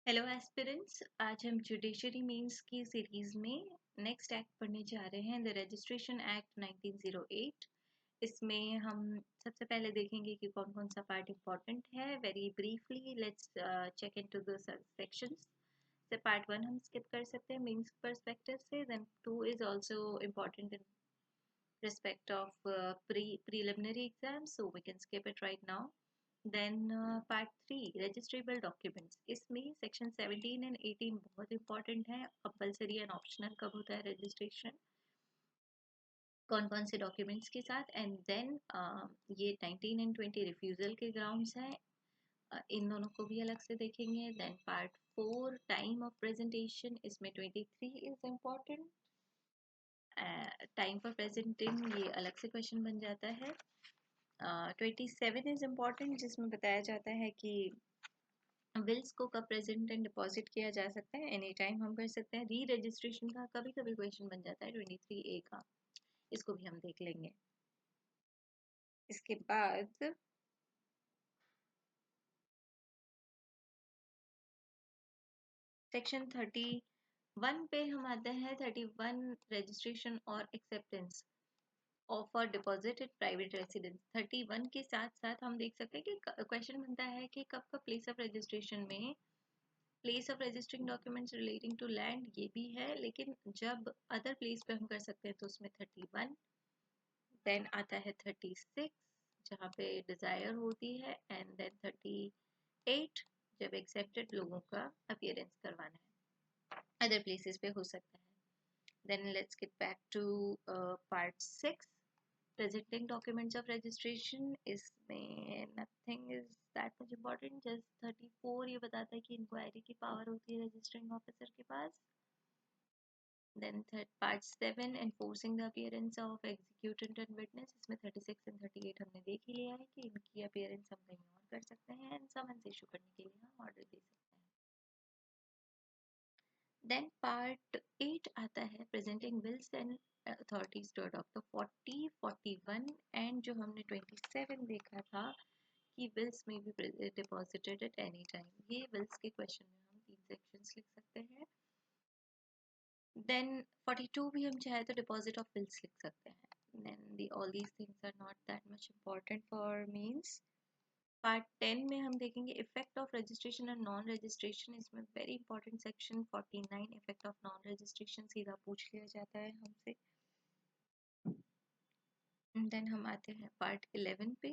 Hello aspirants, आज हम judiciary means की सीरीज में नेक्स्ट एक्ट पढ़ने जा रहे हैं, द रजिस्ट्रेशन एक्ट 1908। इसमें हम सबसे पहले देखेंगे कि कौन कौन सा पार्ट इम्पोर्टेंट है। Very briefly let's check into the sections. से पार्ट 1 हम स्किप कर सकते हैं मीन्स पर्सपेक्टिव से। Then 2 is also important in respect of preliminary exams, so we can skip it right now. Then part 3 registrable documents, इसमें section 17 and 18 बहुत important है। compulsory and optional कब होता है registration, कौन कौन से डॉक्यूमेंट्स के साथ, एंड देन ये 19 and 20 रिफ्यूजल के ग्राउंड्स हैं। इन दोनों को भी अलग से देखेंगे। Then part 4 time of presentation, इसमें 23 is important. Time for presenting ये अलग से क्वेश्चन बन जाता है। 27 इज इम्पॉर्टेंट, जिसमें बताया जाता है कि विल्स को कब प्रेजेंट एंड डिपॉजिट किया जा सकता है। एनी टाइम हम कर सकते हैं। री रजिस्ट्रेशन का कभी कभी क्वेश्चन बन जाता है 23A का, इसको भी हम देख लेंगे। इसके बाद सेक्शन 31 पे हम आते हैं। 31 रजिस्ट्रेशन और acceptance for deposited private residence. 31 के साथ साथ हम देख सकते हैं कि क्वेश्चन बनता है कि कब कब प्लेस ऑफ रजिस्ट्रेशन में place of registering documents relating to land ये भी है, लेकिन जब अदर प्लेस पे हम कर सकते हैं तो उसमें 31। देन आता है 36 जहाँ पे डिजायर होती है, एंड देन 38 जब एक्सेप्टेड लोगों का अपीयरेंस करवाना है, अदर प्लेसेस पे हो सकता है। Then let's get back to part 6, presenting documents of registration. इसमें nothing is that much important, just 34 ये बताता है कि इंक्वायरी की पावर होती है रजिस्टरिंग ऑफिसर के पास। Then part 7, enforcing the appearance of executant and witness, इसमें 36 and 38 हमने देख ही लिया है कि इनकी अपीयरेंस हम कहीं और कर सकते हैं, एंड समन्स इशू करने के लिए हम ऑर्डर दे सकते हैं। Then part 8 आता है, presenting wills and authorities to adopt। तो 40, 41 and जो हमने 27 देखा था कि wills में भी deposited at any time, ये wills के question में हम 3 sections लिख सकते हैं। Then 42 भी हम चाहे तो deposit of wills लिख सकते हैं। Then all these things are not that much important for means। Part 10 में हम देखेंगे effect of registration and non registration. इसमें very important section 49, effect of non registration सीधा पूछ लिया जाता है हमसे। देन हम आते हैं पार्ट 11 पे।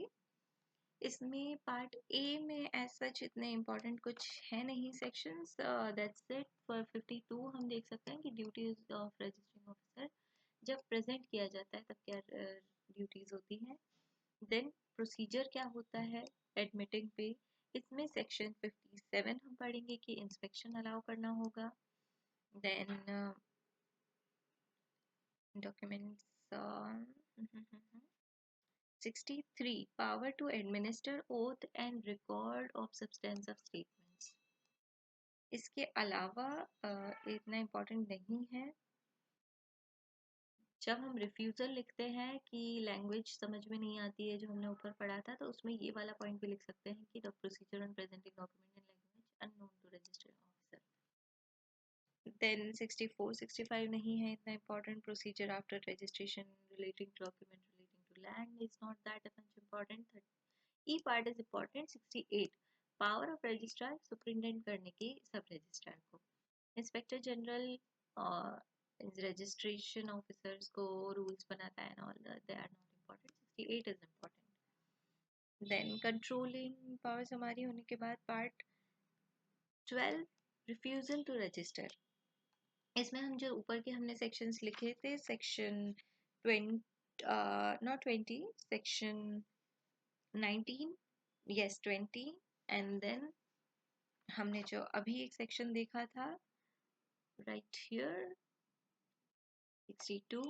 इसमें पार्ट ए में एज सच इतने इम्पोर्टेंट कुछ है नहीं सेक्शंस, दैट्स इट। फॉर 52 हम देख सकते हैं कि ड्यूटीज ऑफ रजिस्टरिंग ऑफिसर, जब प्रेजेंट किया जाता है तब क्या ड्यूटीज होती हैं। देन प्रोसीजर क्या होता है एडमिटिंग पे, इसमें सेक्शन 57 हम पढ़ेंगे कि इंस्पेक्शन अलाउ करना होगा। Then documents 63, power to administer oath and record of substance of statements. इसके अलावा इतना इम्पोर्टेंट नहीं है। जब हम रिफ्यूज़ल लिखते हैं कि लैंग्वेज समझ में नहीं आती है, जो हमने ऊपर पढ़ा था, तो उसमें ये वाला पॉइंट भी लिख सकते हैं कि the procedure on presenting document in language unknown to registering officer. Then 64, 65 नहीं है इतना important. Procedure after registration relating to document relating to land is not that much important. ई part is important. 68, power of registrar superintendent करने की सब registrar को। Inspector general registration officers को rules बनाता है, all they are not important. 68 is important. Then controlling powers हमारी होने के बाद पार्ट 12, रिफ्यूजल टू रजिस्टर। इसमें हम जो ऊपर के हमने सेक्शंस लिखे थे, section 20 not 20, section 19, yes 20, and then हमने जो अभी एक सेक्शन देखा था राइट हियर 62,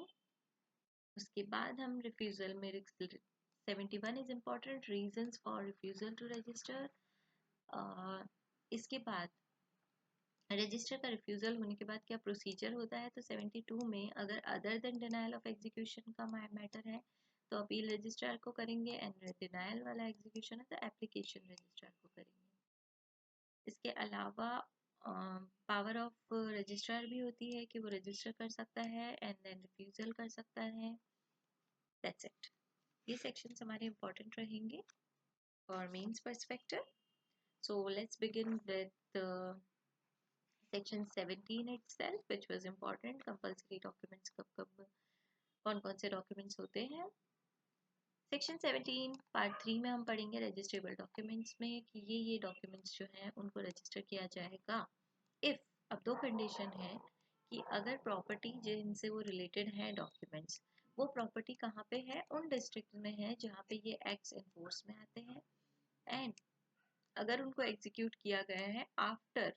उसके बाद हम रिफ्यूजल में 71 is important, reasons for refusal to register. इसके बाद रजिस्टर का रिफ्यूजल होने के बाद क्या प्रोसीजर होता है, तो 72 में अगर other than denial of execution का मैटर है तो अपील रजिस्ट्रार को करेंगे, एंड डिनायल वाला एग्जीक्यूशन है तो एप्लीकेशन रजिस्ट्रार को करेंगे। इसके अलावा पावर ऑफ रजिस्ट्रार भी होती है कि वो रजिस्टर कर सकता है एंड देन रिफ्यूजल कर सकता है. That's it. ये सेक्शंस हमारे इंपॉर्टेंट रहेंगे for mains perspective. So let's begin with section 17 itself, which was important. Compulsory documents कब कौन कौन से डॉक्यूमेंट्स होते हैं. सेक्शन 17 पार्ट 3 में हम पढ़ेंगे रजिस्ट्रेबल डॉक्यूमेंट्स में कि ये डॉक्यूमेंट्स जो हैं उनको रजिस्टर किया जाएगा इफ. अब दो कंडीशन है कि अगर प्रॉपर्टी जिनसे वो रिलेटेड है डॉक्यूमेंट्स वो प्रॉपर्टी कहाँ पे है, उन डिस्ट्रिक्ट में है जहाँ पे ये एक्ट्स इन्फोर्स में आते हैं, एंड अगर उनको एग्जीक्यूट किया गया है आफ्टर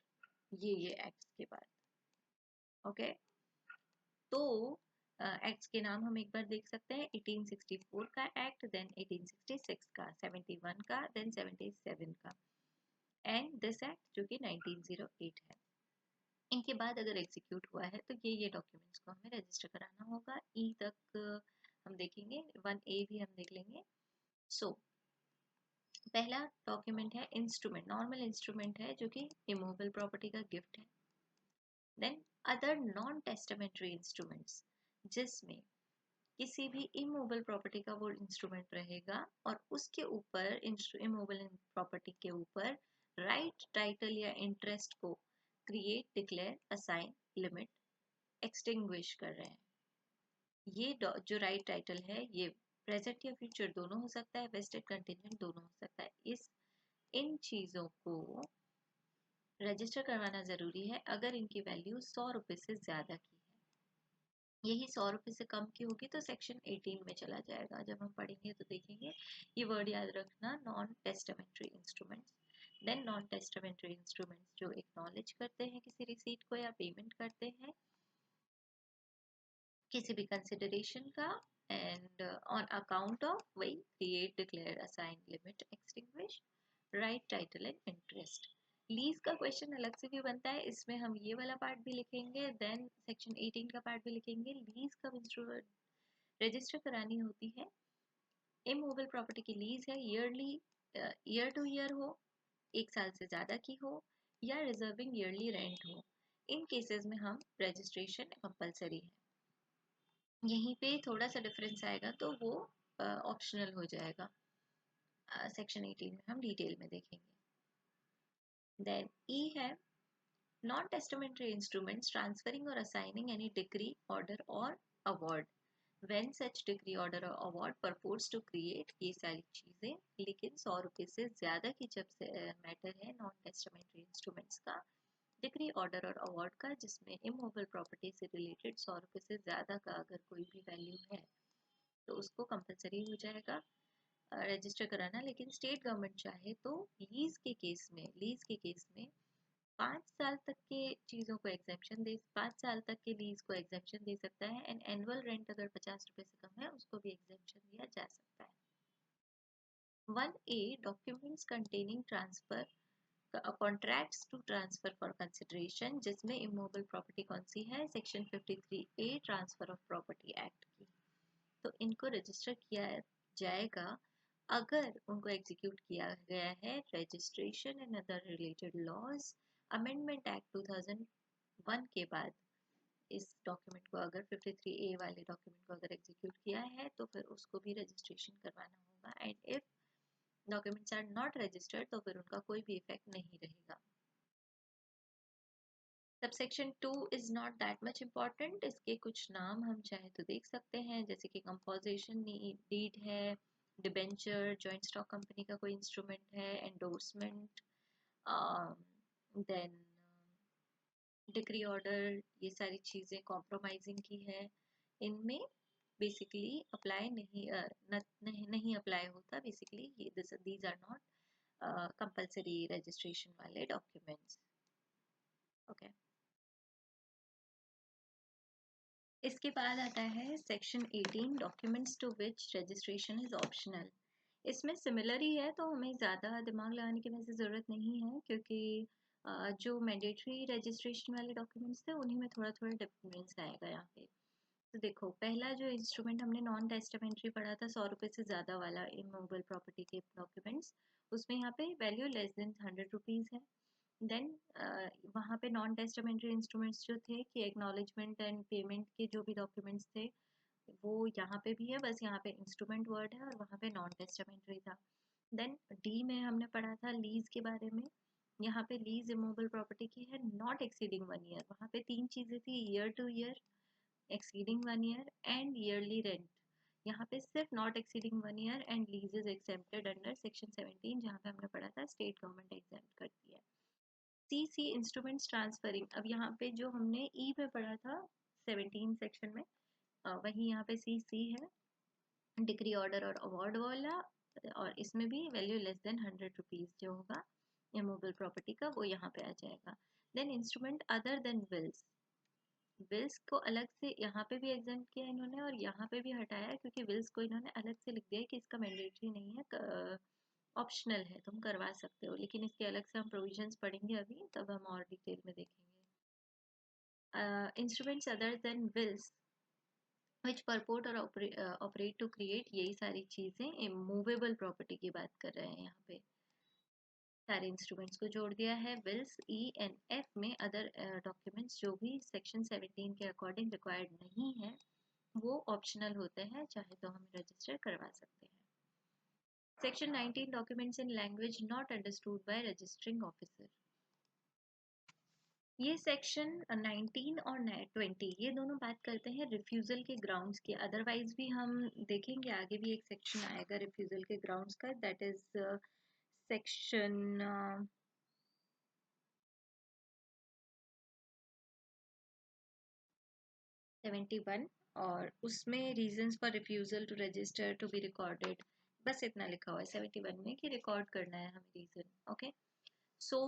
ये एक्ट्स के बाद. ओके तो एक्ट्स के नाम हम एक बार देख सकते हैं. 1864 का एक्ट, देन 1866 का, 71 का, देन 77 का, एंड दिस एक्ट जो कि 1908 है. इनके बाद अगर एग्जीक्यूट हुआ है तो ये डॉक्यूमेंट्स को हमें रजिस्टर कराना होगा. ई तक हम देखेंगे, 1A भी हम देख लेंगे. सो पहला डॉक्यूमेंट है इंस्ट्रूमेंट. नॉर्मल इंस्ट्रूमेंट है जो कि इमूवेबल प्रॉपर्टी का गिफ्ट है. Then other non testamentary instruments जिसमें किसी भी इमूवेबल प्रॉपर्टी का वो इंस्ट्रूमेंट रहेगा और उसके ऊपर इमूवेबल प्रॉपर्टी के ऊपर राइट, टाइटल या इंटरेस्ट को create, declare, assign, limit, extinguish कर रहे हैं. ये जो राइट टाइटल है ये प्रेजेंट या फ्यूचर दोनों हो सकता है, वेस्टेड कंटिंजेंट दोनों हो सकता है. इन चीज़ों को रजिस्टर करवाना ज़रूरी है अगर इनकी वैल्यू 100 रुपये से ज़्यादा की है. यही 100 रुपये से कम की होगी तो सेक्शन 18 में चला जाएगा. जब हम पढ़ेंगे तो देखेंगे. ये वर्ड याद रखना, non testamentary instruments. Then non testamentary instruments जो एक्नॉलेज करते हैं किसी रिसीट को या पेमेंट करते हैं किसी भी कंसिडरेशन का, एंड ऑन अकाउंट ऑफ वही create, declare, assign, limit, extinguish, right, title and interest. Lease का क्वेश्चन अलग से भी बनता है, इसमें हम ये वाला पार्ट भी लिखेंगे, देन सेक्शन 18 का पार्ट भी लिखेंगे. लीज कब रजिस्टर करानी होती है. इमूवेबल प्रॉपर्टी की लीज है, ईयरली, ईयर टू ईयर हो, एक साल से ज़्यादा की हो, या रिजर्विंग ईयरली रेंट हो. इन केसेस में हम रजिस्ट्रेशन कंपलसरी है. यहीं पे थोड़ा सा डिफरेंस आएगा तो वो ऑप्शनल हो जाएगा. सेक्शन 18 में हम डिटेल में देखेंगे. देन ई है नॉन टेस्टामेंट्री इंस्ट्रूमेंट्स ट्रांसफरिंग और असाइनिंग एनी डिक्री, ऑर्डर और award when such decree, order और अवार्ड परपोर्ट्स टू क्रिएट. ये सारी चीज़ें, लेकिन 100 रुपये से ज़्यादा की जब से मैटर है नॉन टेस्टामेंट्री इंस्ट्रूमेंट्स का, डिक्री, ऑर्डर और अवार्ड का, जिसमें इमूवेबल प्रॉपर्टी से रिलेटेड 100 रुपये से ज़्यादा का अगर कोई भी वैल्यू है तो उसको कंपलसरी हो जाएगा रजिस्टर कराना. लेकिन स्टेट गवर्नमेंट चाहे तो लीज के केस में 5 साल तक के चीज़ों को एग्जेम्पशन दे, 5 साल तक के लीज को एग्जेम्पशन दे सकता है. एंड एनुअल रेंट अगर 50 रुपये से कम है उसको भी एग्जेम्पशन दिया जा सकता है. 1A documents containing transfer contracts to transfer for consideration, जिसमें इमूवेबल प्रॉपर्टी कौन सी है, section 53A transfer of property act की. तो इनको रजिस्टर किया जाएगा अगर उनको एग्जीक्यूट किया गया है registration and other related laws amendment act 2001 के बाद. इस डॉक्यूमेंट को अगर 53A वाले डॉक्यूमेंट को अगर एग्जीक्यूट किया है तो फिर उसको भी रजिस्ट्रेशन करवाना होगा. And if documents are not registered तो फिर उनका कोई भी इफेक्ट नहीं रहेगा. Subsection 2 is not that much important. इसके कुछ नाम हम चाहे तो देख सकते हैं, जैसे कि कंपोजिशन डीड है, डिबेंचर, जॉइंट स्टॉक कंपनी का कोई इंस्ट्रूमेंट है, एंडोर्समेंट, देन डिक्री, ऑर्डर. ये सारी चीज़ें कॉम्प्रोमाइजिंग की है. इनमें बेसिकली अप्लाई नहीं अप्लाई होता. Basically these are not compulsory registration वाले डॉक्यूमेंट्स. ओके. इसके बाद आता है section 18 documents to which registration is optional. इसमें सिमिलर ही है तो हमें ज़्यादा दिमाग लगाने की वैसे ज़रूरत नहीं है, क्योंकि जो मैंडेटरी रजिस्ट्रेशन वाले डॉक्यूमेंट्स थे उन्हीं में थोड़ा थोड़ा डिफरेंस आएगा यहाँ पे. तो देखो, पहला जो इंस्ट्रूमेंट हमने नॉन टेस्टामेंट्री पढ़ा था 100 रुपये से ज़्यादा वाला इमूवेबल प्रॉपर्टी के डॉक्यूमेंट्स, उसमें यहाँ पे वैल्यू लेस देन 100 रुपीज़ है. देन वहाँ पे नॉन टेस्टामेंट्री इंस्ट्रूमेंट्स जो थे कि एक्नॉलेजमेंट एंड पेमेंट के जो भी डॉक्यूमेंट्स थे वो यहाँ पे भी है, बस यहाँ पे इंस्ट्रूमेंट वर्ड है और वहाँ पे नॉन टेस्टामेंट्री था। देन डी में हमने पढ़ा था लीज के बारे में। यहाँ पे लीज इमूवेबल प्रॉपर्टी की है नॉट एक्सीडिंग 1 ईयर। वहाँ पे 3 चीज़ें थी, year two year, exceeding 1 year and yearly rent. यहाँ पे सिर्फ not exceeding 1 year and lease is accepted under section 17, जहाँ पे हमने पढ़ा था स्टेट गवर्नमेंट एग्जेम्प्ट करती है। सी इंस्ट्रूमेंट्स ट्रांसफरिंग, अब यहाँ पे जो हमने ई में पढ़ा था 17 सेक्शन में, वही यहाँ पे सी है, डिग्री ऑर्डर और अवार्ड वाला, और इसमें भी वैल्यू लेस देन 100 रुपीज जो होगा इमूवेबल प्रॉपर्टी का वो यहाँ पे आ जाएगा। Then instrument other than wills, wills को अलग से यहाँ पे भी एग्जाम किया इन्होंने और यहाँ पे भी हटाया, क्योंकि विल्स को इन्होंने अलग से लिख दिया है कि इसका मैंडेटरी नहीं है, ऑप्शनल है, तुम करवा सकते हो, लेकिन इसके अलग से हम प्रोविजंस पढ़ेंगे अभी, तब हम और डिटेल में देखेंगे। इंस्ट्रूमेंट्स अदर देन विल्स विच परपोर्ट और ऑपरेट टू क्रिएट, यही सारी चीजें मूवेबल प्रॉपर्टी की बात कर रहे हैं। यहाँ पे सारे इंस्ट्रूमेंट्स को जोड़ दिया है। विल्स ई एंड एफ में अदर डॉक्यूमेंट्स जो भी सेक्शन 17 के अकॉर्डिंग रिक्वायर्ड नहीं है वो ऑप्शनल होते हैं, चाहे तो हम रजिस्टर करवा सकते हैं। Section 19 documents in language not understood by registering officer. ये सेक्शन 19 और 20 ये दोनों बात करते हैं रिफ्यूजल के ग्राउंड्स की। अदरवाइज भी हम देखेंगे आगे भी एक सेक्शन आएगा रिफ्यूजल के ग्राउंड्स का, दैट इज सेक्शन 71, और उसमें reasons for refusal to register to be recorded, बस इतना लिखा हुआ है 71 में कि रिकॉर्ड करना है हमें रीजन। ओके, सो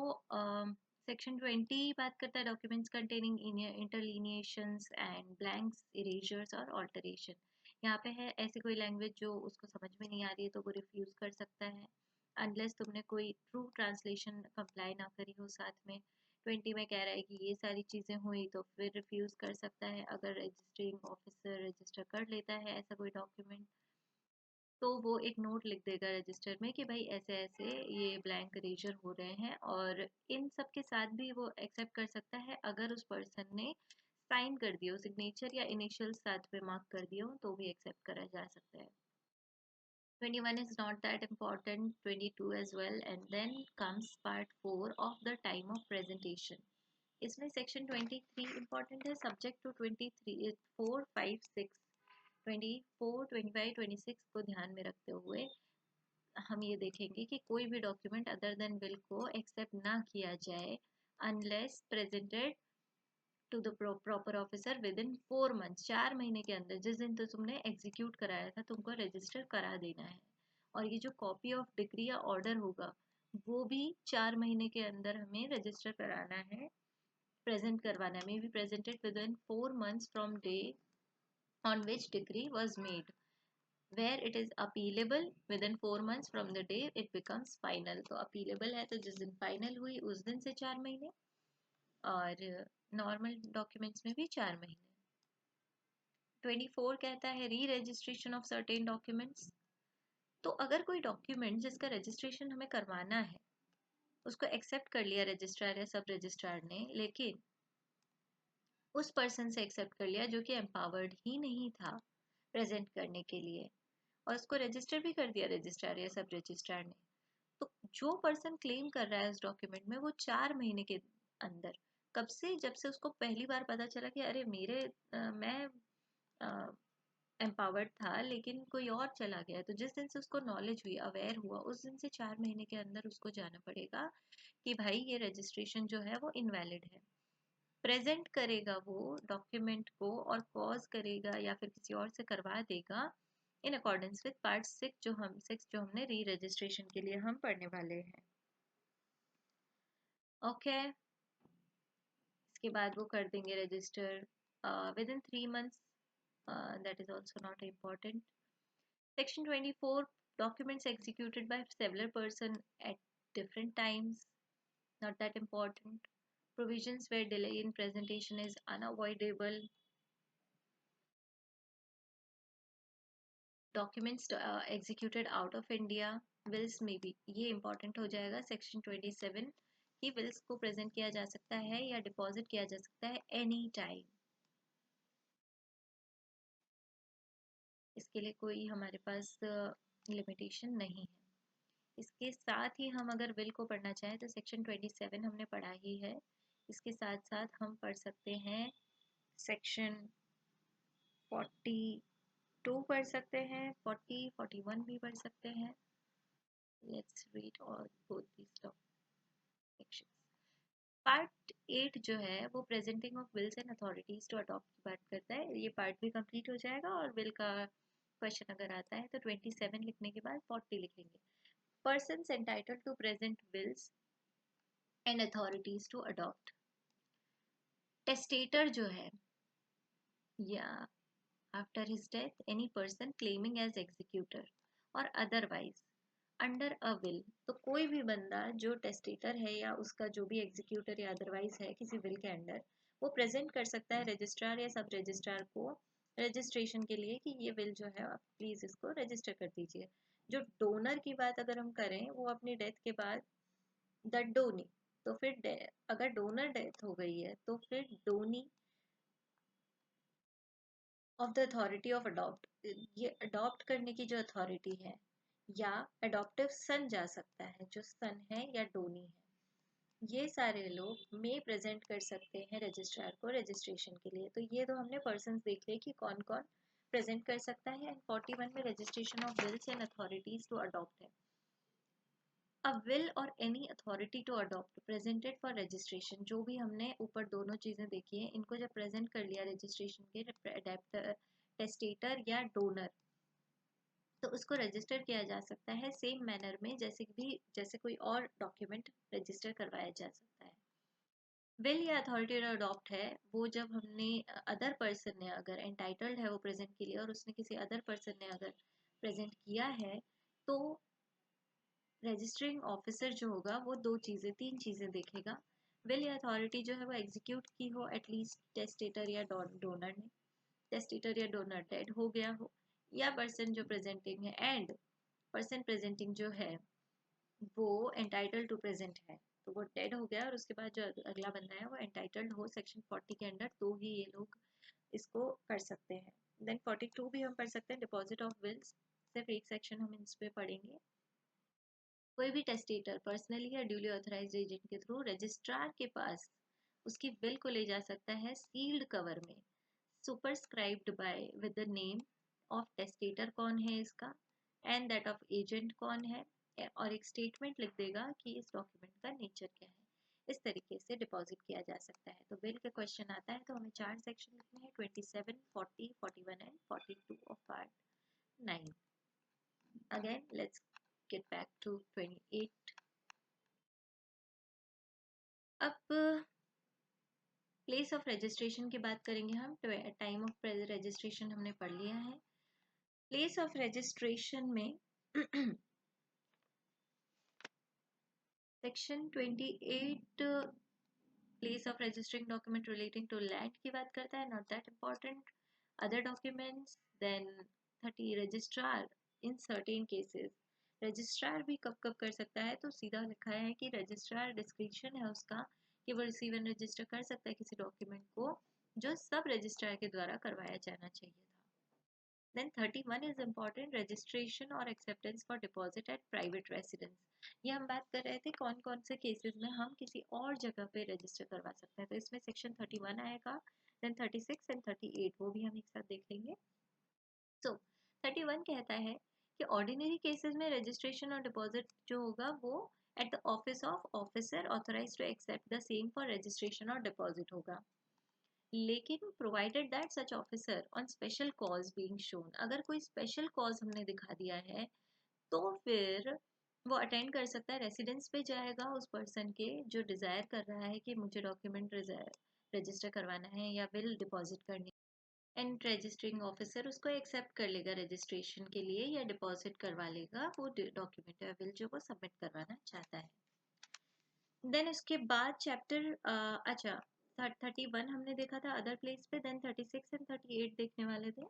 सेक्शन 20 बात करता है documents containing interlineations and blanks, erasures और ऑल्टरेशन। यहाँ पे है ऐसी कोई लैंग्वेज जो उसको समझ में नहीं आ रही है तो वो रिफ्यूज कर सकता है, अनलेस तुमने कोई ट्रू ट्रांसलेशन कंप्लाई ना करी हो साथ में। 20 में कह रहा है कि ये सारी चीज़ें हुई तो फिर रिफ्यूज कर सकता है अगर रजिस्टरिंग ऑफिसर रजिस्टर कर लेता है ऐसा कोई डॉक्यूमेंट, तो वो एक नोट लिख देगा रजिस्टर में कि भाई ऐसे ऐसे ये ब्लैंक इरेजर हो रहे हैं, और इन सब के साथ भी वो एक्सेप्ट कर सकता है अगर उस पर्सन ने साइन कर दिया हो, सिग्नेचर या इनिशियल साथ में मार्क कर दिया हो तो भी एक्सेप्ट करा जा सकता है। 21 is not that important, 22 as well, and then comes part 4 of the time of presentation. इसमें section 23 important है, subject to 23 4 5 6 24 25 26 को ध्यान में रखते हुए हम ये देखेंगे कि कोई भी डॉक्यूमेंट अदर देन विल को एक्सेप्ट ना किया जाए unless presented to the proper officer within 4 months, 4 महीने के अंदर, जिस दिन तो तुमने एग्जीक्यूट कराया था तुमको रजिस्टर करा देना है। और ये जो कॉपी ऑफ डिग्री या ऑर्डर होगा वो भी 4 महीने के अंदर हमें रजिस्टर कराना है, प्रेजेंट करवाना है, may be presented with in 4 months from day on which degree was made, where it is appealable within 4 months from the day it becomes final। तो appealable है तो जिस दिन फाइनल हुई उस दिन से 4 महीने, और नॉर्मल डॉक्यूमेंट्स में भी 4 महीने। 24 कहता है री रजिस्ट्रेशन ऑफ सर्टेन डॉक्यूमेंट्स। तो अगर कोई डॉक्यूमेंट जिसका रजिस्ट्रेशन हमें करवाना है उसको एक्सेप्ट कर लिया रजिस्ट्रार या सब रजिस्ट्रार ने, लेकिन उस पर्सन से एक्सेप्ट कर लिया जो कि एम्पावर्ड ही नहीं था प्रेजेंट करने के लिए, और उसको रजिस्टर भी कर दिया रजिस्ट्रार या सब रजिस्ट्रार ने, तो जो पर्सन क्लेम कर रहा है उस डॉक्यूमेंट में वो 4 महीने के अंदर, कब से, जब से उसको पहली बार पता चला कि अरे मैं एम्पावर्ड था लेकिन कोई और चला गया, तो जिस दिन से उसको नॉलेज हुई, अवेयर हुआ, उस दिन से 4 महीने के अंदर उसको जाना पड़ेगा कि भाई ये रजिस्ट्रेशन जो है वो इनवैलिड है। प्रेजेंट करेगा वो डॉक्यूमेंट को और कॉज करेगा या फिर किसी और से करवा देगा इन अकॉर्डेंस विद पार्ट 6 जो हमने री रजिस्ट्रेशन के लिए हम पढ़ने वाले हैं। ओके, इसके बाद वो कर देंगे register with in 3 months, that is also not important. Section 24 documents executed by several person at different times, not that important. Provisions where delay in presentation is unavoidable. Documents executed out of India, wills में भी ये important हो जाएगा section 27 कि Wills को present किया जा सकता है या डिपॉजिट किया जा सकता है एनी टाइम। इसके लिए कोई हमारे पास लिमिटेशन नहीं है। इसके साथ ही हम अगर विल को पढ़ना चाहें तो सेक्शन 27 हमने पढ़ा ही है। इसके साथ साथ हम पढ़ सकते हैं सेक्शन 42 पढ़ सकते हैं, 40, 41 भी पढ़ सकते हैं। Let's read all both these sections. Part 8 जो है वो presenting of wills and authorities to adopt की बात करता है। ये पार्ट भी कंप्लीट हो जाएगा और विल का क्वेश्चन अगर आता है तो 27 लिखने के बाद 40 लिखेंगे। Persons entitled to present wills and authorities to adopt. Testator जो है या after his death any person claiming as executor और अदरवाइज अंडर अ विल, तो कोई भी बंदा जो टेस्टेटर है या उसका जो भी एग्जीक्यूटर या अदरवाइज है किसी विल के अंडर, वो प्रेजेंट कर सकता है रजिस्ट्रार या सब रजिस्ट्रार को रजिस्ट्रेशन के लिए कि ये विल जो है आप प्लीज इसको रजिस्टर कर दीजिए। जो डोनर की बात अगर हम करें वो अपनी डेथ के बाद द डोनी, तो फिर अगर डोनर डेथ हो गई है तो फिर donee of the authority of adopt, ये अडॉप्ट करने की जो अथॉरिटी है, या अडॉप्टिव सन जा सकता है जो सन है या डोनी है, ये सारे लोग में प्रेजेंट कर सकते हैं रजिस्ट्रार को रजिस्ट्रेशन के लिए। तो ये तो हमने पर्सन्स देख लिए कि कौन कौन प्रेजेंट कर सकता है। एंड 41 में registration of wills and authorities to adopt है। A will or any authority to adopt presented for registration, जो भी हमने ऊपर दोनों चीजें देखी हैं इनको जब प्रेजेंट कर लिया रजिस्ट्रेशन के अडेप्टर टेस्टेटर या डोनर, तो उसको रजिस्टर किया जा सकता है सेम मैनर में जैसे कोई और डॉक्यूमेंट रजिस्टर करवाया जा सकता है। विल या अथॉरिटी अडॉप्ट है वो जब हमने अदर पर्सन ने अगर एंटाइटल्ड है वो प्रेजेंट के लिए और उसने किसी अदर पर्सन ने अगर प्रेजेंट किया है, तो रजिस्टरिंग ऑफिसर जो होगा वो तीन चीजें देखेगा। विल या अथॉरिटी जो है वो एग्जीक्यूट की हो एटलीस्ट टेस्टेटर या डोनर ने, टेस्टेटर या डोनर डेड हो गया हो, या पर्सन जो प्रेजेंटिंग है एंड पर्सन प्रेजेंटिंग जो है वो एंटाइटल्ड टू प्रेजेंट है, तो वो डेड हो गया और उसके बाद जो अगला बंदा है वो एंटाइटल्ड हो सेक्शन 40 के अंडर, तो ही ये लोग इसको कर सकते हैं। देन 42 भी हम पढ़ सकते हैं, डिपॉजिट ऑफ विल्स, सिर्फ एक सेक्शन हम इस पे पढ़ेंगे। कोई भी टेस्टेटर पर्सनली या ड्यूली ऑथराइज्ड एजेंट के थ्रू रजिस्ट्रार के पास उसकी विल को ले जा सकता है सील्ड कवर में, superscribed by with the name of testator कौन है इसका एंड दैट ऑफ एजेंट कौन है, और एक स्टेटमेंट लिख देगा कि इस डॉक्यूमेंट का नेचर क्या है। इस तरीके से डिपॉजिट किया जा सकता है। तो बिल का क्वेश्चन आता है तो हमें 4 सेक्शन लिखने हैं, 27, 40, 41 and 42 of part 9। Again, let's get back to 28. अब प्लेस ऑफ रजिस्ट्रेशन की बात करेंगे हम। टाइम ऑफ रजिस्ट्रेशन हमने पढ़ लिया है। प्लेस ऑफ रजिस्ट्रेशन में section 28 place of registering document relating to land की बात करता है, not that important. Other documents, then 30 registrar in certain cases, registrar भी कब कब कर सकता है, तो सीधा लिखा है कि रजिस्ट्रार डिस्क्रिप्शन है उसका कि वो रिसीव एंड रजिस्टर कर सकता है किसी डॉक्यूमेंट को जो सब रजिस्ट्रार के द्वारा करवाया जाना चाहिए था। Then 31 is important, registration और acceptance for deposit at private residence। ये हम बात कर रहे थे कौन कौन से केसेस में हम किसी और जगह पे रजिस्टर करवा सकते हैं, तो इसमें सेक्शन 31 आएगा। देन 36 एंड 38 वो भी हम एक साथ देख लेंगे। सो 31 कहता है कि ऑर्डिनरी केसेस में रजिस्ट्रेशन और डिपॉजिट जो होगा वो at the office of officer authorise to accept the same for registration और डिपॉजिट होगा, लेकिन provided that such officer on special cause being shown, अगर कोई स्पेशल कॉज हमने दिखा दिया है तो फिर वो अटेंड कर सकता है, रेसिडेंस पे जाएगा उस पर्सन के जो डिज़ायर कर रहा है कि मुझे डॉक्यूमेंट रजिस्टर करवाना है या बिल डिपॉजिट करनी, एंड रजिस्टरिंग ऑफिसर उसको एक्सेप्ट कर लेगा रजिस्ट्रेशन के लिए या डिपॉजिट करवा लेगा वो डॉक्यूमेंट या बिल जो वो सबमिट करवाना चाहता है। देन उसके बाद चैप्टर अच्छा 31 हमने देखा था अदर प्लेस पे, देन 36 एंड 38 देखने वाले थे।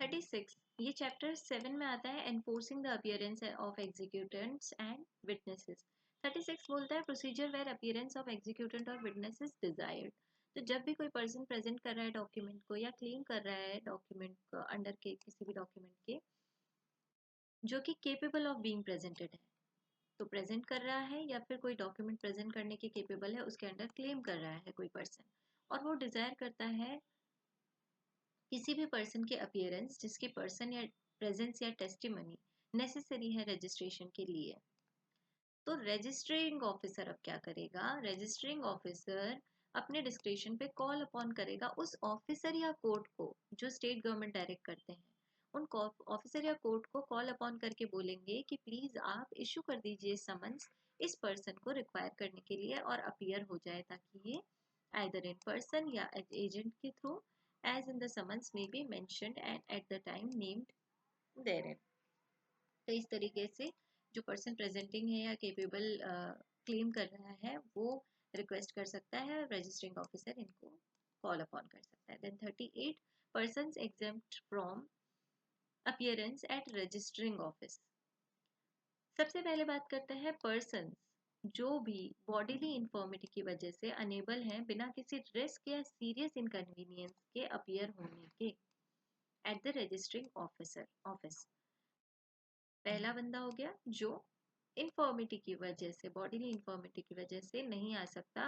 36 ये चैप्टर 7 में आता है, enforcing the appearance of executants and witnesses. 36 बोलता है procedure where appearance of executant और विटनेस इज डिजायर्ड। तो जब भी कोई पर्सन प्रेजेंट कर रहा है डॉक्यूमेंट को या क्लेम कर रहा है डॉक्यूमेंट को अंडर के किसी भी डॉक्यूमेंट के जो कि केपेबल ऑफ बीइंग प्रेजेंटेड है, तो प्रेजेंट कर रहा है या फिर कोई डॉक्यूमेंट प्रेजेंट करने के केपेबल है उसके अंडर क्लेम कर रहा है कोई पर्सन, और वो डिजायर करता है किसी भी पर्सन के अपीयरेंस जिसकी पर्सन या प्रेजेंस या टेस्टिमनी नेसेसरी है रजिस्ट्रेशन के लिए। तो रजिस्ट्रिंग ऑफिसर अब क्या करेगा, रजिस्ट्रिंग ऑफिसर अपने डिस्क्रिप्शन पे कॉल अपॉन करेगा उस ऑफिसर या कोर्ट को जो स्टेट गवर्नमेंट डायरेक्ट करते हैं, उन ऑफिसर या कोर्ट को कॉल अपॉन करके बोलेंगे कि प्लीज आप इशू कर दीजिए समन्स इस पर्सन को रिक्वायर करने के लिए और अपीयर हो जाए, ताकि ये आइदर इन पर्सन या एजेंट के through as in the summons may be mentioned and at the time named therein। तो इस तरीके से जो पर्सन प्रेजेंटिंग है या केपेबल क्लेम कर रहा है वो रिक्वेस्ट कर सकता है, रजिस्टरिंग ऑफिसर इनको कॉल अपॉन कर सकता है। Then 38 persons exempt from appearance at registering office. सबसे पहले बात करते हैं पर्सन्स जो भी बॉडीली इन्फॉर्मिटी की वजह से अनेबल हैं बिना किसी रिस्क या सीरियस इनकन्वीनियंस के अपीयर होने के at the registering officer office. पहला बंदा हो गया जो इन्फॉर्मिटी की वजह से, बॉडीली इन्फॉर्मिटी की वजह से नहीं आ सकता,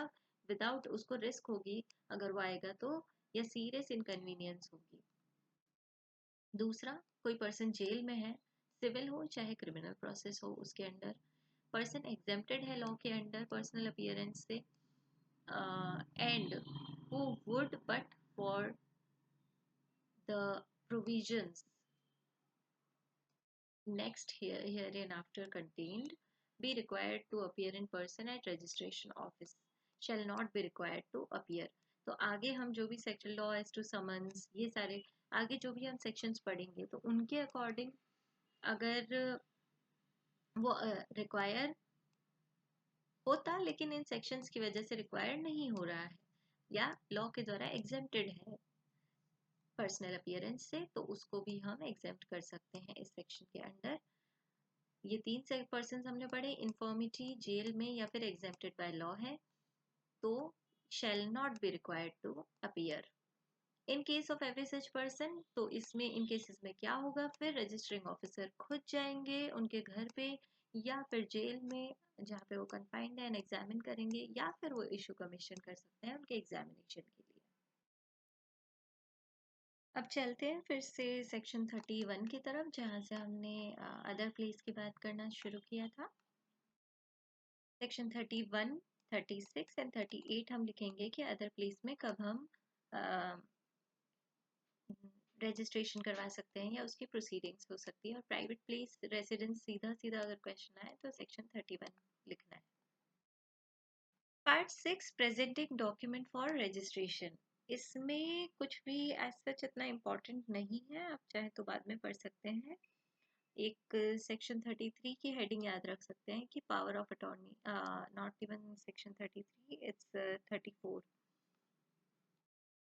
विदाउट उसको रिस्क होगी अगर वो आएगा तो, या सीरियस इनकन्वीनियंस होगी। दूसरा, कोई पर्सन जेल में है, सिविल हो चाहे क्रिमिनल प्रोसेस हो उसके अंडर, पर्सन एग्जेम्प्टेड है लॉ के अंडर पर्सनल अपीयरेंस से, and who would but for the provisions next hereinafter contained be required to appear in person at registration office shall not be required to appear। तो आगे हम जो भी section law as to summons ये सारे आगे जो भी हम सेक्शंस पढ़ेंगे तो उनके अकॉर्डिंग अगर वो रिक्वायर होता लेकिन इन सेक्शंस की वजह से रिक्वायर नहीं हो रहा है या लॉ के द्वारा एग्जेम्प्टेड है पर्सनल अपीयरेंस से, तो उसको भी हम एग्जेम्प्ट कर सकते हैं इस सेक्शन के अंडर। ये तीन पर्सन हमने पढ़े, इन्फॉर्मिटी जेल में या फिर एग्जेम्प्टेड बाय लॉ है तो shall not be required to appear in case of every such person. तो इसमें इन केसेस में क्या होगा, फिर रजिस्टरिंग ऑफिसर खुद जाएंगे उनके घर पे या फिर जेल में जहाँ पे वो कन्फाइंड है एग्जामिन करेंगे, या फिर वो इशू कमीशन कर सकते हैं उनके एग्जामिनेशन के लिए। अब चलते हैं फिर से सेक्शन 31 की तरफ जहाँ से हमने अदर प्लेस की बात करना शुरू किया था। सेक्शन 31, 36 एंड 38 हम लिखेंगे कि अदर प्लेस में कब हम रजिस्ट्रेशन करवा सकते हैं या उसकी प्रोसीडिंग्स हो सकती है, और प्राइवेट प्लेस रेसिडेंस सीधा सीधा अगर क्वेश्चन आए तो सेक्शन 31 लिखना है। Part 6 presenting document for registration. इसमें कुछ भी एज सच इतना इम्पोर्टेंट नहीं है, आप चाहे तो बाद में पढ़ सकते हैं। एक सेक्शन 33 की हेडिंग याद रख सकते हैं कि power of attorney, not even section 33, it's 34,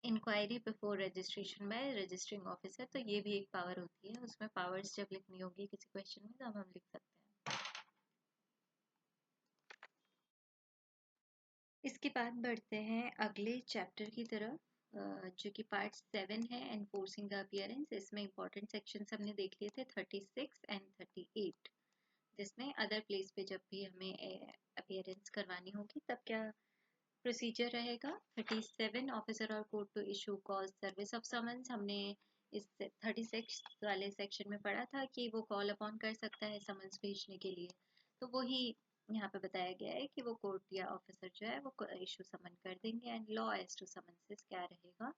inquiry before registration by registering officer. तो ये भी एक पावर होती है, उसमें पावर्स जब लिखनी होगी किसी क्वेश्चन में तब हम लिख सकते हैं। इसके बाद बढ़ते हैं अगले चैप्टर की तरफ जो कि पार्ट 7 है, एनफोर्सिंग द अपीयरेंस। इसमें इंपॉर्टेंट सेक्शन हमने देख लिए थे 36 एंड 38, जिसमें अदर प्लेस पे जब भी हमें अपीयरेंस करवानी होगी तब क्या प्रोसीजर रहेगा। 37 ऑफिसर और court to issue cause service of summons. हमने इस 36 वाले सेक्शन में पढ़ा था कि वो कॉल अपॉन कर सकता है समन्स भेजने के लिए, तो वही यहाँ पे बताया गया है कि वो कोर्ट या ऑफिसर जो है वो इशू समन कर देंगे, एंड लॉ एज टू समन्सेस क्या रहेगा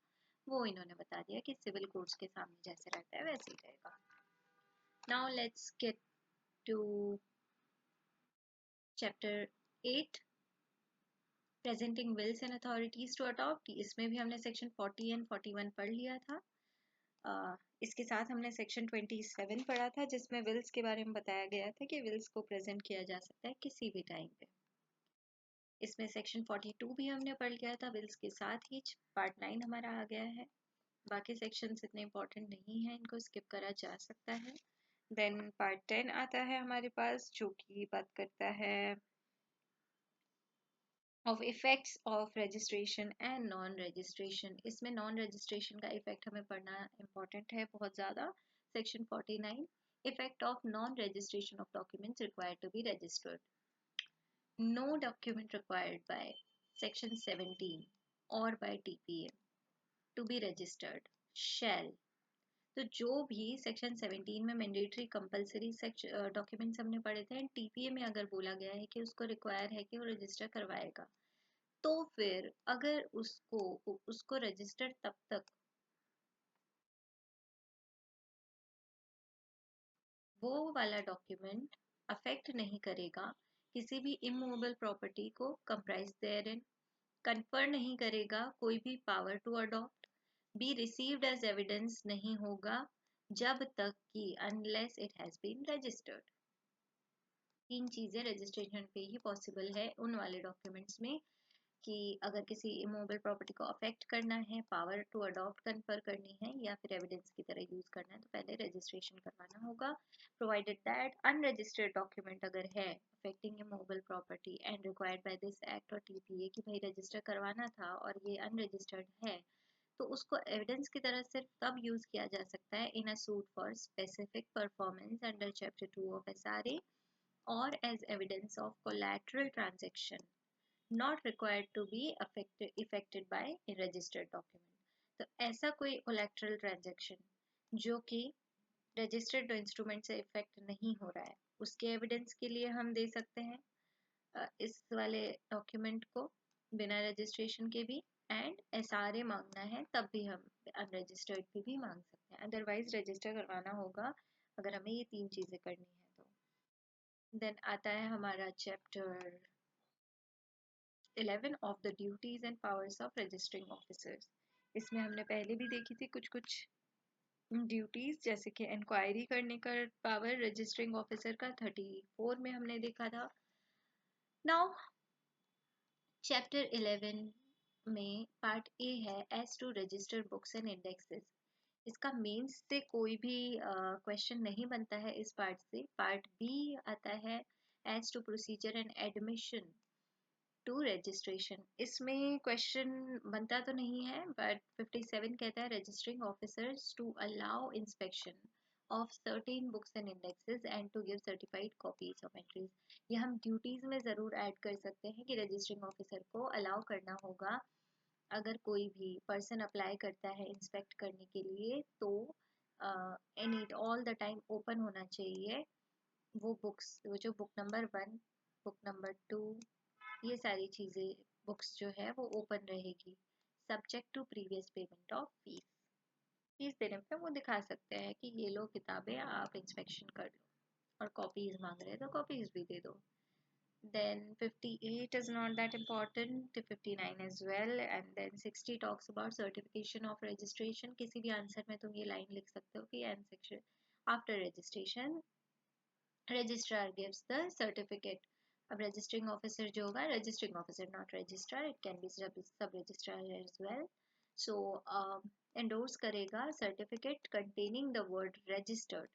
वो इन्होंने बता दिया कि सिविल कोर्ट्स के सामने जैसे रहता है वैसे ही रहेगा। Now let's get to chapter 8 presenting wills and authorities to adopt. इसमें भी हमने सेक्शन 40 एंड 41 पढ़ लिया था। इसके साथ हमने सेक्शन 27 पढ़ा था जिसमें विल्स के बारे में बताया गया था कि विल्स को प्रेजेंट किया जा सकता है किसी भी टाइम पे। इसमें सेक्शन 42 भी हमने पढ़ लिया था विल्स के साथ ही, पार्ट 9 हमारा आ गया है। बाकी सेक्शंस इतने इंपॉर्टेंट नहीं है, इनको स्किप करा जा सकता है। देन पार्ट 10 आता है हमारे पास, जो कि बात करता है of effects of registration and non registration. इसमें नॉन रजिस्ट्रेशन का इफेक्ट हमें पढ़ना इंपॉर्टेंट है बहुत ज़्यादा। Section 49, effect of non registration of documents required to be registered. No document required by section 17 और by TPA to be registered shall. तो जो भी सेक्शन 17 में मैंडेटरी कंपलसरी डॉक्यूमेंट्स हमने पढ़े थे, एंड TPA में अगर बोला गया है कि उसको रिक्वायर है कि वो रजिस्टर करवाएगा, तो फिर अगर उसको रजिस्टर तब तक वो वाला डॉक्यूमेंट अफेक्ट नहीं करेगा, किसी भी इमूवेबल प्रॉपर्टी को कंप्राइज देयरइन, कन्फर नहीं करेगा कोई भी power to adopt, be received as evidence नहीं होगा जब तक कि unless it has been registered. तीन चीजें रजिस्ट्रेशन पे ही पॉसिबल है उन वाले डॉक्यूमेंट्स में, कि अगर किसी इमूवेबल प्रॉपर्टी को अफेक्ट करना है, पावर टू अडॉप्ट कन्फर करनी है, या फिर एविडेंस की तरह यूज करना है, तो पहले रजिस्ट्रेशन करवाना होगा। प्रोवाइडेड दैट अनरजिस्टर्ड डॉक्यूमेंट अगर है affecting immovable property and required by this act और TPA कि भाई रजिस्टर करवाना था और ये अनरजिस्टर्ड है, तो उसको एविडेंस की तरह सिर्फ तब यूज किया जा सकता है in a suit for specific performance under chapter 2 of SRA or as evidence of collateral transaction not required to be effected by a registered document। तो ऐसा कोई collateral transaction जो कि registered इंस्ट्रूमेंट से इफेक्ट नहीं हो रहा है, उसके एविडेंस के लिए हम दे सकते हैं इस वाले डॉक्यूमेंट को बिना रजिस्ट्रेशन के भी, एंड SRA मांगना है तब भी हम अनरजिस्टर्ड की भी मांग सकते हैं, अदरवाइज रजिस्टर करवाना होगा अगर हमें ये तीन चीजें करनी है तो। देन आता है हमारा chapter 11 of the duties and powers of registering officers. इसमें हमने पहले भी देखी थी कुछ कुछ ड्यूटीज, जैसे कि इंक्वायरी करने का पावर रजिस्टरिंग ऑफिसर का 34 में हमने देखा था। नाउ चैप्टर 11 में पार्ट ए है as to register books and indexes. इसका मेंस से कोई भी क्वेश्चन नहीं बनता है इस पार्ट से। पार्ट बी आता है as to procedure and admission to registration. इसमें क्वेश्चन बनता तो नहीं है, बट 57 कहता है registering officers to allow inspection of certain books and indexes and to give certified copies of entries. ये हम ड्यूटीज में ज़रूर ऐड कर सकते हैं कि रजिस्टरिंग ऑफिसर को अलाउ करना होगा, अगर कोई भी पर्सन अप्लाई करता है इंस्पेक्ट करने के लिए, तो any all the time open होना चाहिए वो बुक्स, वो जो बुक नंबर 1, बुक नंबर 2, ये सारी चीज़ें बुक्स जो है वो ओपन रहेगी, subject to previous payment of fees. Fees देने पे वो दिखा सकते हैं कि ये लो किताबें, आप इंस्पेक्शन कर लो, और कॉपीज मांग रहे हैं तो कॉपीज भी दे दो। Then 58 is not that important, 59 as well, and then 60 talks about certification of registration। किसी भी आंसर में तुम ये लाइन लिख सकते हो कि and section after registration registrar gives the certificate। अब रजिस्टरिंग ऑफिसर जो होगा, registering officer not registrar, it can be सब रजिस्ट्रार एज वेल, सो एंडोर्स करेगा certificate containing the word registered.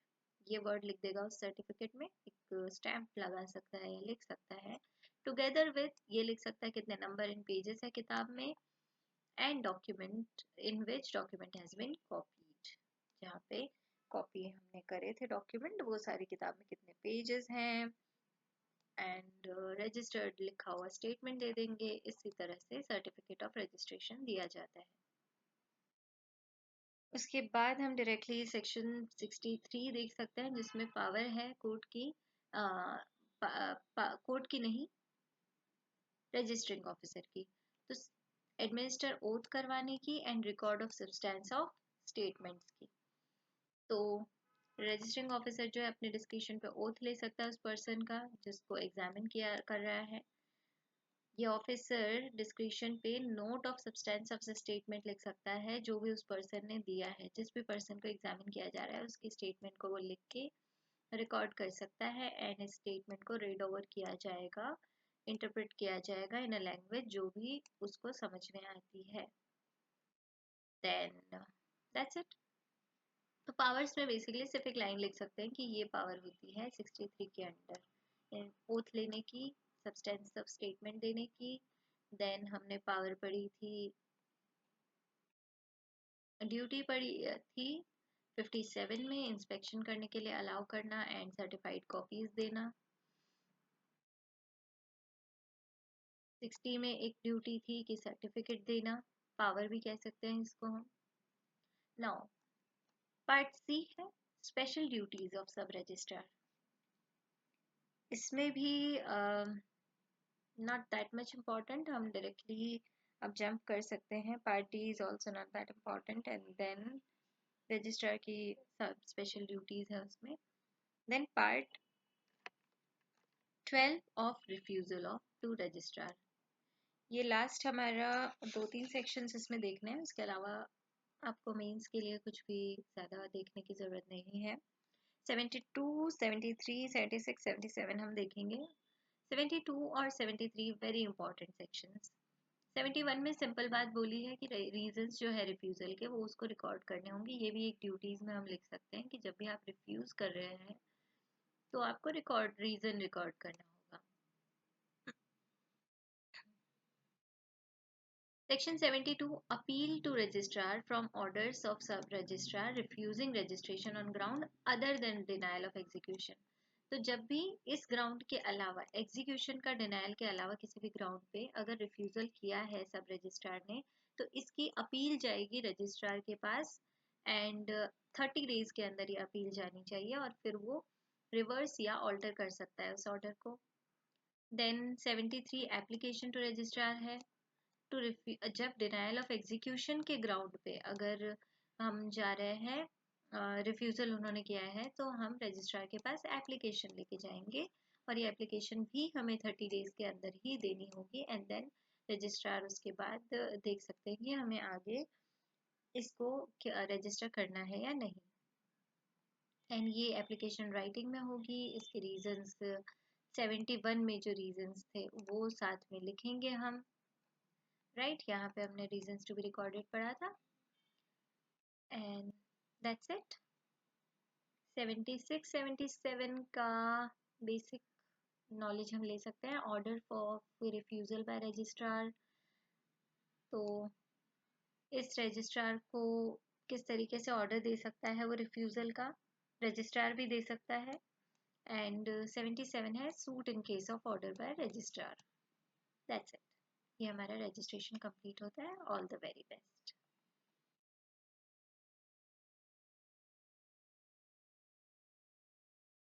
ये वर्ड लिख देगा उस सर्टिफिकेट में, एक स्टैम्प लगा सकता है या लिख सकता है, टुगेदर विथ ये लिख सकता है कितने नंबर इन पेजेस है किताब में, and document in which document has been copied, जहाँ पे कॉपी हमने करे थे डॉक्यूमेंट, वो सारी किताब में कितने पेजेस हैं, एंड रजिस्टर्ड लिखा हुआ स्टेटमेंट दे देंगे। इसी तरह से सर्टिफिकेट ऑफ रजिस्ट्रेशन दिया जाता है। उसके बाद हम डायरेक्टली सेक्शन 63 देख सकते हैं, जिसमें पावर है कोर्ट की, कोर्ट की नहीं, रजिस्टरिंग ऑफिसर की, तो एडमिनिस्टर ओथ करवाने की and record of substance of statements की। तो रजिस्टरिंग ऑफिसर जो है अपने डिस्क्रिप्शन पे ओथ ले सकता है उस पर्सन का जिसको एग्जामिन किया कर रहा है। ये ऑफिसर डिस्क्रिप्शन पे note of substance of the statement लिख सकता है जो भी उस पर्सन ने दिया है, जिस भी पर्सन को एग्जामिन किया जा रहा है उसकी स्टेटमेंट को वो लिख के रिकॉर्ड कर सकता है, एंड इस स्टेटमेंट को रीड ओवर किया जाएगा, इंटरप्रेट किया जाएगा इन अ लैंग्वेज जो भी उसको समझ में आती है। Then that's it. तो पावर्स में बेसिकली सिर्फ एक लाइन लिख सकते हैं कि ये पावर होती है 63 के अंडर ओथ लेने की, सब्सटेंस ऑफ स्टेटमेंट देने की। देन हमने पावर पढ़ी थी, ड्यूटी पढ़ी थी 57 में इंस्पेक्शन करने के लिए अलाउ करना एंड सर्टिफाइड कॉपीज देना। 60 में एक ड्यूटी थी कि सर्टिफिकेट देना, पावर भी कह सकते हैं इसको हम। नाउ पार्ट सी है special duties of sub registrar. इसमें भी नॉट दैट मच इम्पॉर्टेंट, हम डायरेक्टली अब जंप कर सकते हैं। Part D is also not that important and then registrar की सब स्पेशल ड्यूटीज है उसमें। Then part 12 of refusal of to registrar, ये लास्ट हमारा 2-3 सेक्शंस इसमें देखने हैं, उसके अलावा आपको मेंस के लिए कुछ भी ज़्यादा देखने की ज़रूरत नहीं है। 72, 73, 76, 77 हम देखेंगे। 72 और 73 वेरी इंपॉर्टेंट सेक्शंस। 71 में सिंपल बात बोली है कि रीजंस जो है रिफ्यूजल के वो उसको रिकॉर्ड करने होंगे। ये भी एक ड्यूटीज में हम लिख सकते हैं कि जब भी आप रिफ्यूज कर रहे हैं तो आपको रीजन रिकॉर्ड करना होगा। Section 72 Appeal to registrar from orders of sub-registrar refusing registration on ground other than denial of execution। तो जब भी इस ग्राउंड के अलावा एग्जीक्यूशन का डिनायल के अलावा किसी भी ग्राउंड पे अगर रिफ्यूजल किया है सब रजिस्ट्रार ने तो इसकी अपील जाएगी रजिस्ट्रार के पास एंड 30 डेज के अंदर ये अपील जानी चाहिए और फिर वो रिवर्स या ऑल्टर कर सकता है उस ऑर्डर को। देन 73 एप्लीकेशन टू रजिस्ट्रार है टू जब डिनायल ऑफ एग्जीक्यूशन के ग्राउंड पे अगर हम जा रहे हैं रिफ्यूजल उन्होंने किया है तो हम रजिस्ट्रार के पास एप्लीकेशन लेके जाएंगे और ये एप्लीकेशन भी हमें 30 डेज के अंदर ही देनी होगी एंड देन रजिस्ट्रार उसके बाद देख सकते हैं कि हमें आगे इसको रजिस्टर करना है या नहीं। एंड ये एप्लीकेशन राइटिंग में होगी, इसके रीजंस 71 में जो रीजंस थे वो साथ में लिखेंगे हम। राइट यहाँ पे हमने रीजंस टू बी रिकॉर्डेड पढ़ा था एंड दैट्स इट। 76 77 का बेसिक नॉलेज हम ले सकते हैं। Order for refusal by registrar, तो इस रजिस्ट्रार को किस तरीके से ऑर्डर दे सकता है वो रिफ्यूजल का, रजिस्ट्रार भी दे सकता है। एंड 77 है suit in case of order by registrar. That's it, ये हमारा रजिस्ट्रेशन कंप्लीट होता है। All the very best.